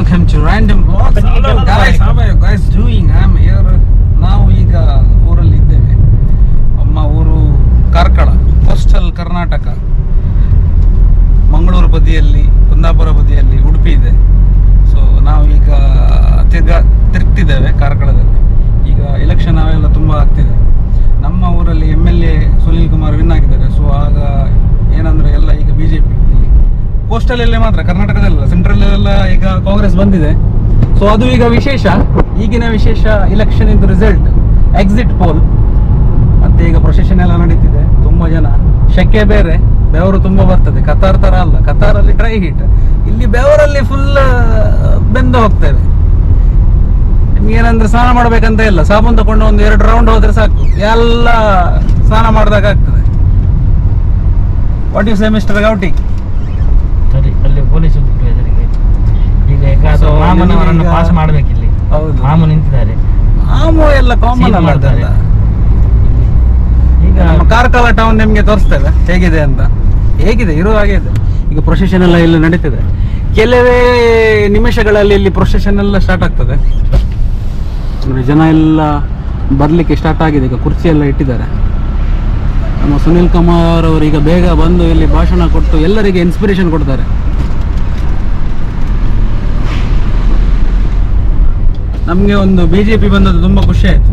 Welcome to Random Vlogs. Hello guys, how are you guys doing? I'm here. ನಾವು ಈಗ ಊರಲ್ಲಿ ಇದ್ದೇವೆ. ನಮ್ಮ ಊರು ಕಾರ್ಕಳ, ಕೋಸ್ಟಲ್ ಕರ್ನಾಟಕ. ಮಂಗಳೂರು ಬದಿಯಲ್ಲಿ, ಕುಂದಾಪುರ ಬದಿಯಲ್ಲಿ ಉಡುಪಿ ಇದೆ. ಸೊ ನಾವು ಈಗ ತಿರುಗ್ತಿದ್ದೇವೆ ಕಾರ್ಕಳದಲ್ಲಿ. ಈಗ ಎಲೆಕ್ಷನ್ ಅವೆಲ್ಲ ತುಂಬ ಆಗ್ತಿದೆ. ನಮ್ಮ ಊರಲ್ಲಿ MLA ಸುನೀಲ್ ಕುಮಾರ್ ವಿನ್ ಆಗಿದ್ದಾರೆ. ಸೊ ಆಗ ಏನಂದ್ರೆ ಎಲ್ಲ ಈಗ BJP ಕೋಸ್ಟಲಲ್ಲೇ ಮಾತ್ರ, ಕರ್ನಾಟಕದಲ್ಲ, ಸೆಂಟ್ರಲ್ಲೆಲ್ಲ ಈಗ ಕಾಂಗ್ರೆಸ್ ಬಂದಿದೆ. ಸೊ ಅದು ಈಗ ವಿಶೇಷ, ಈಗಿನ ವಿಶೇಷ ಇಲೆಕ್ಷನ್ ಇದು ರಿಸಲ್ಟ್, ಎಕ್ಸಿಟ್ ಪೋಲ್. ಮತ್ತೆ ಈಗ ಪ್ರೊಸೆಷನ್ ಎಲ್ಲ ನಡೀತಿದೆ. ತುಂಬ ಜನ, ಶೆಕೆ ಬೇರೆ, ಬೆವರು ತುಂಬ ಬರ್ತದೆ. ಕತಾರ್ ಥರ ಅಲ್ಲ, ಕತಾರಲ್ಲಿ ಡ್ರೈ ಹೀಟ್, ಇಲ್ಲಿ ಬೆವರಲ್ಲಿ ಫುಲ್ ಬೆಂದು ಹೋಗ್ತೇವೆ. ನಿಮ್ಗೇನಂದ್ರೆ ಸ್ನಾನ ಮಾಡ್ಬೇಕಂತ ಇಲ್ಲ, ಸಾಬೂನು ತಗೊಂಡು ಒಂದು 2 ರೌಂಡ್ ಹೋದ್ರೆ ಸಾಕು, ಎಲ್ಲ ಸ್ನಾನ ಮಾಡಿದಾಗ ಆಗ್ತದೆ. ವಾಟ್ ಯು ಸೇ ಮಿಸ್ಟರ್ ಗೌಟಿ? ಅಲ್ಲಿ ಪೊಲೀಸ್ ಬಿಟ್ಟು ಎದುರಿಗೆ ಈಗ ಮಾಮನವರನ್ನು ಪಾಸ್ ಮಾಡ್ಬೇಕಿಲ್ಲಿ. ಹೌದು, ಮಾಮು ನಿಂತಿದ್ದಾರೆ. ಮಾಮು ಎಲ್ಲ ಕಾಮನ್ ಮಾಡ್ತಾರೆ. ಈಗ ನಮ್ಮ ಕಾರ್ಕಳ ಟೌನ್ ನಿಮ್ಗೆ ತೋರಿಸ್ತೇವೆ ಹೇಗಿದೆ ಅಂತ. ಹೇಗಿದೆ ಇರೋ ಹಾಗೆ ಇದೆ. ಈಗ ಪ್ರೊಸೆಷನ್ ಎಲ್ಲ ಇಲ್ಲಿ ನಡೀತಿದೆ. ಕೆಲವೇ ನಿಮಿಷಗಳಲ್ಲಿ ಇಲ್ಲಿ ಪ್ರೊಸೆಷನ್ ಎಲ್ಲ ಸ್ಟಾರ್ಟ್ ಆಗ್ತದೆ. ಜನ ಎಲ್ಲ ಬರ್ಲಿಕ್ಕೆ ಸ್ಟಾರ್ಟ್ ಆಗಿದೆ. ಈಗ ಕುರ್ಚಿ ಎಲ್ಲ ಇಟ್ಟಿದ್ದಾರೆ. ನಮ್ಮ ಸುನೀಲ್ ಕುಮಾರ್ ಅವರು ಈಗ ಬೇಗ ಬಂದು ಇಲ್ಲಿ ಭಾಷಣ ಕೊಟ್ಟು ಎಲ್ಲರಿಗೆ ಇನ್ಸ್ಪಿರೇಷನ್ ಕೊಡ್ತಾರೆ. ನಮಗೆ ಒಂದು BJP ಬಂದದ್ದು ತುಂಬ ಖುಷಿ ಆಯಿತು.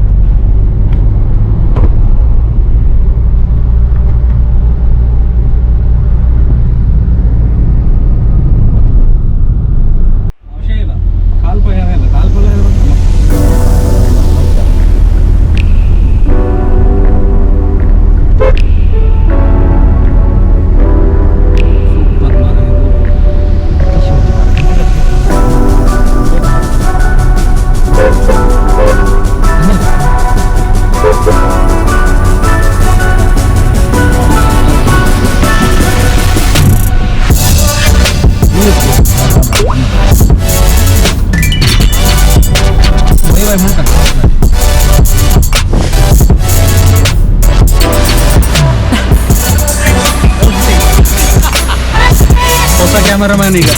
ಹೊಸ ಕ್ಯಾಮರಾಮ್ಯಾನ್ ಈಗ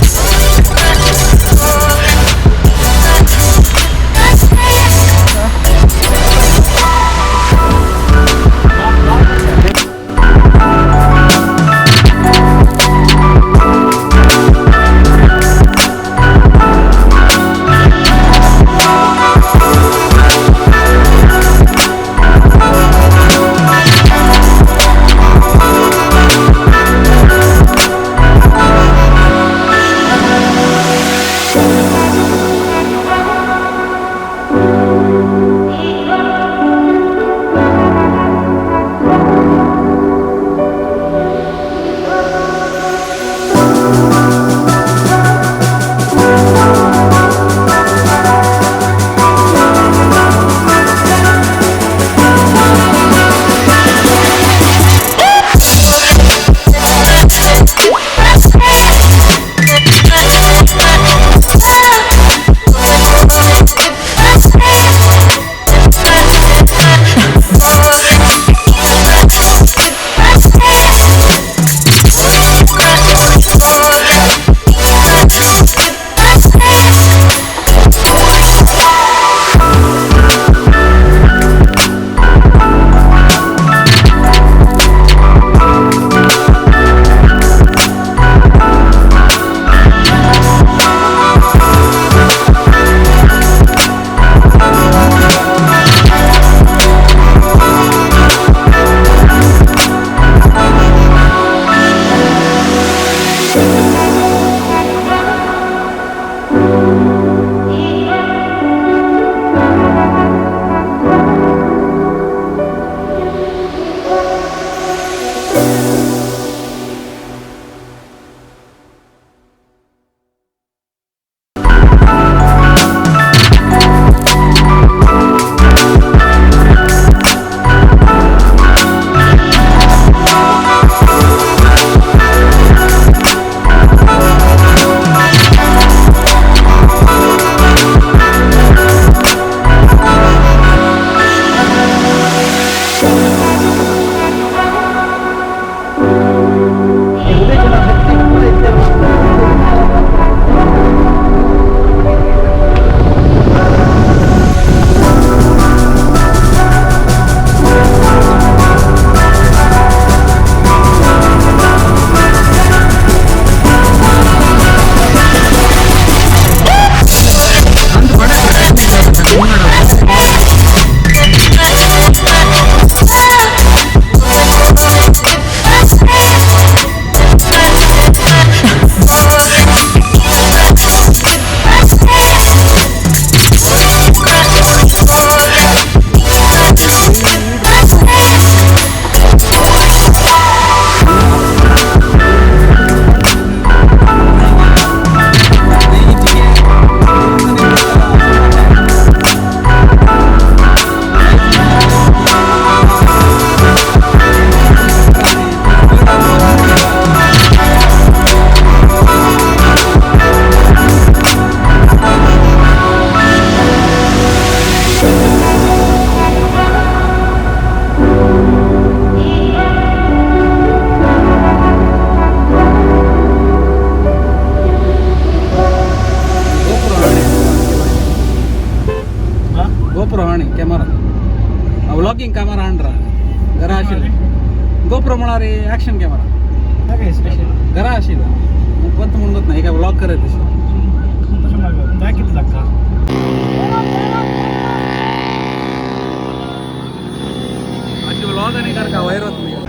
व्लॉगिंग कैमरा अंड्रा घरा आशिल गोप्रो म्हणारे ॲक्शन कॅमेरा घरा आशिल कोणतं म्हणत नाही का ब्लॉग करत तसं किती लागता अशी ब्लॉग आणि कर का वैर होत मी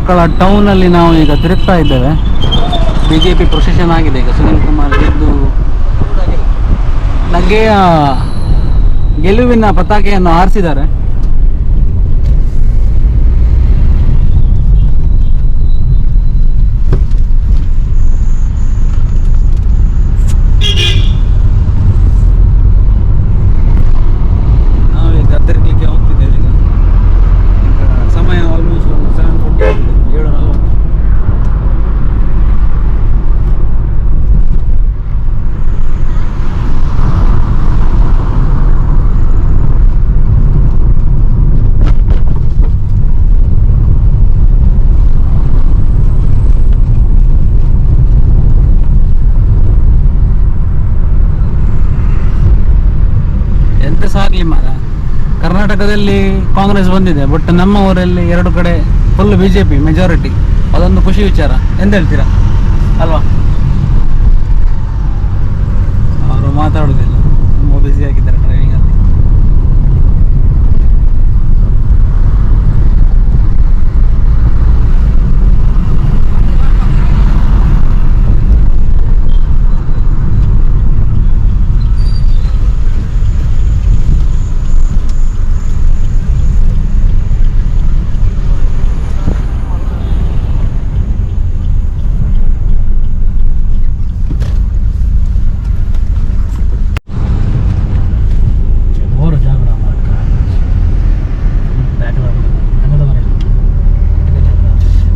ಕಾರ್ಕಳ ಟೌನಲ್ಲಿ ನಾವು ಈಗ ತಿರುಗ್ತಾ ಇದ್ದೇವೆ. BJP ಪ್ರೊಸೆಷನ್ ಆಗಿದೆ ಈಗ. ಸುನೀಲ್ ಕುಮಾರ್ ಗೆದ್ದು ನಗೆಯ ಗೆಲುವಿನ ಪತಾಕೆಯನ್ನು ಹಾರಿಸಿದ್ದಾರೆ. ನಾವೀಗ ತಿರುಗಲಿಕ್ಕೆ ಹೋಗ್ತಿದ್ದೇವೆ. ಈಗ ಸಮಯ ಆಲ್ಮೋಸ್ಟ್ 7:40 ಆಗಿದೆ, 7:40. ಎಂತ ಸಾಗ್ಲಿ ಮಾರ, ಕರ್ನಾಟಕದಲ್ಲಿ ಕಾಂಗ್ರೆಸ್ ಬಂದಿದೆ, ಬಟ್ ನಮ್ಮ ಊರಲ್ಲಿ 2 ಕಡೆ ಫುಲ್ BJP ಮೆಜಾರಿಟಿ. ಅದೊಂದು ಖುಷಿ ವಿಚಾರ. ಎಂತ ಹೇಳ್ತೀರಾ ಅಲ್ವಾ? ಅವರು ಮಾತಾಡೋದಿಲ್ಲ, ತುಂಬ ಬ್ಯುಸಿ ಆಗಿದ್ದಾರೆ ಡ್ರೈವಿಂಗ್ ಅಲ್ಲಿ.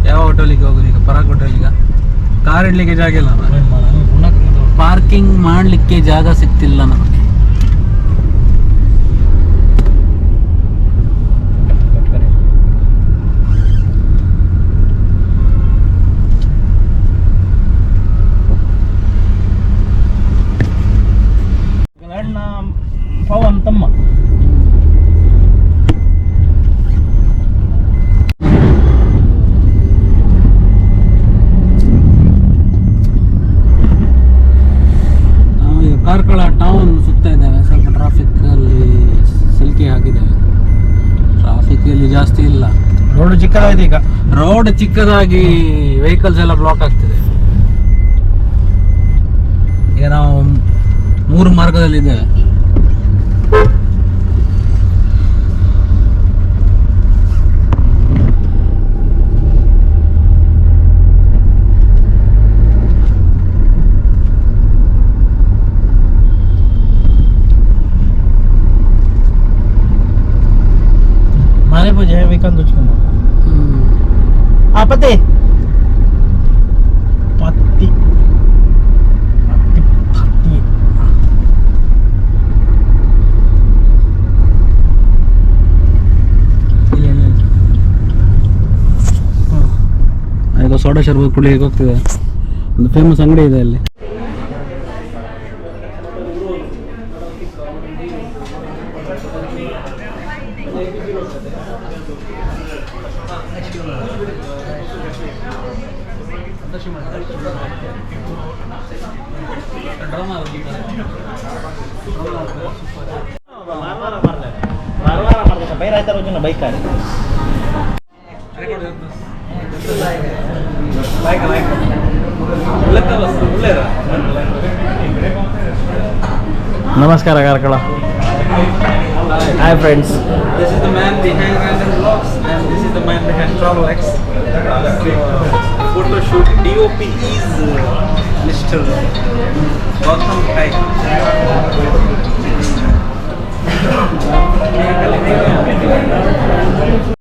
ಯಾವ ಹೋಟೆಲಿಗೆ ಹೋಗುದು ಈಗ? ಪರಾಗ್ ಹೋಟೆಲಿಗ? ಕಾರ್ ಇಡ್ಲಿಕ್ಕೆ ಜಾಗ ಇಲ್ಲ, ಪಾರ್ಕಿಂಗ್ ಮಾಡ್ಲಿಕ್ಕೆ ಜಾಗ ಸಿಗ್ತಿಲ್ಲ ನಮಗೆ. ಪವನ್ ತಮ್ಮ ಕಾರ್ಕಳ ಟೌನ್ ಸುತ್ತಾ ಇದ್ದೇವೆ. ಸ್ವಲ್ಪ ಟ್ರಾಫಿಕ್ ಅಲ್ಲಿ ಸಿಲ್ಕಿ ಹಾಕಿದ್ದೇವೆ. ಟ್ರಾಫಿಕ್ ಇಲ್ಲಿ ಜಾಸ್ತಿ ಇಲ್ಲ. ರೋಡ್ ಚಿಕ್ಕದಾಗಿದೆ ಈಗ. ರೋಡ್ ಚಿಕ್ಕದಾಗಿ ವೆಹಿಕಲ್ಸ್ ಎಲ್ಲ ಬ್ಲಾಕ್ ಆಗ್ತಿದೆ. ಈಗ ನಾವು 3 ಮಾರ್ಗದಲ್ಲಿದ್ದೇವೆ. ಮಾಲೆ ಪೂಜೆ ಬೇಕಂತ ಉಚ್ಕೊಂಡು ಆ ಪತ್ತಿ ಪತ್ತಿ ಪತ್ತಿ ಪತ್ತಿ ಈಗ ಸೋಡಾ ಶರ್ಬತ್ ಕುಡಿಯಕ್ಕೆ ಹೋಗ್ತಿದೆ. ಒಂದು ಫೇಮಸ್ ಅಂಗಡಿ ಇದೆ ಅಲ್ಲಿ. ಬೈರ್ ಆಯ್ತಾರ ಬೈಕ್ ನಮಸ್ಕಾರ Karkala. Hi friends. This is the man behind Random Vlogs and this is the man behind Travel X. Photo shoot DOP is Mr. Gautam Kai.